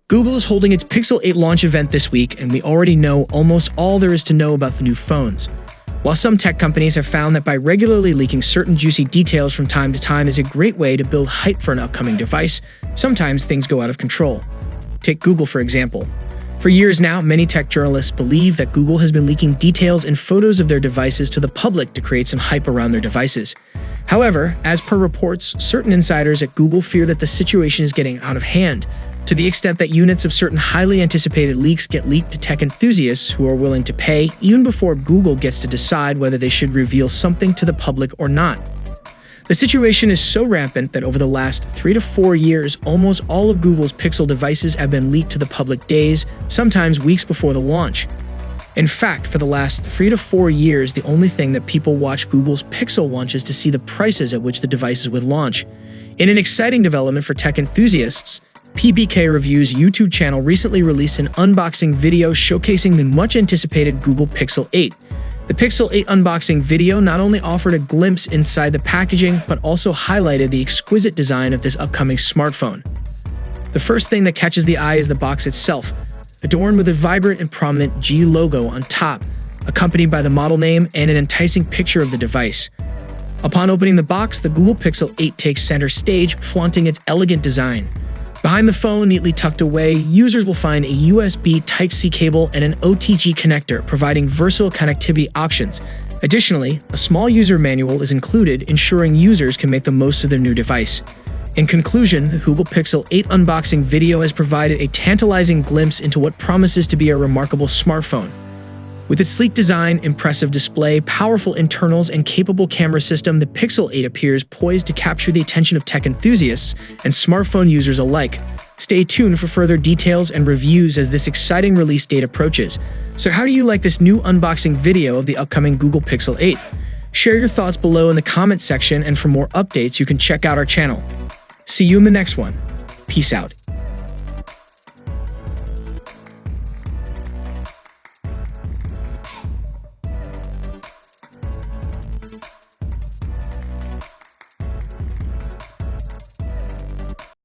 Google is holding its Pixel 8 launch event this week, and we already know almost all there is to know about the new phones. While some tech companies have found that by regularly leaking certain juicy details from time to time is a great way to build hype for an upcoming device, sometimes things go out of control. Take Google, for example. For years now, many tech journalists believe that Google has been leaking details and photos of their devices to the public to create some hype around their devices. However, as per reports, certain insiders at Google fear that the situation is getting out of hand, to the extent that units of certain highly anticipated leaks get leaked to tech enthusiasts who are willing to pay even before Google gets to decide whether they should reveal something to the public or not. The situation is so rampant that over the last 3 to 4 years, almost all of Google's Pixel devices have been leaked to the public days, sometimes weeks before the launch. In fact, for the last 3 to 4 years, the only thing that people watch Google's Pixel launch is to see the prices at which the devices would launch. In an exciting development for tech enthusiasts, PBK Review's YouTube channel recently released an unboxing video showcasing the much-anticipated Google Pixel 8. The Pixel 8 unboxing video not only offered a glimpse inside the packaging, but also highlighted the exquisite design of this upcoming smartphone. The first thing that catches the eye is the box itself, adorned with a vibrant and prominent G logo on top, accompanied by the model name and an enticing picture of the device. Upon opening the box, the Google Pixel 8 takes center stage, flaunting its elegant design. Behind the phone, neatly tucked away, users will find a USB Type-C cable and an OTG connector, providing versatile connectivity options. Additionally, a small user manual is included, ensuring users can make the most of their new device. In conclusion, the Google Pixel 8 unboxing video has provided a tantalizing glimpse into what promises to be a remarkable smartphone. With its sleek design, impressive display, powerful internals, and capable camera system, the Pixel 8 appears poised to capture the attention of tech enthusiasts and smartphone users alike. Stay tuned for further details and reviews as this exciting release date approaches. So how do you like this new unboxing video of the upcoming Google Pixel 8? Share your thoughts below in the comments section, and for more updates, you can check out our channel. See you in the next one. Peace out.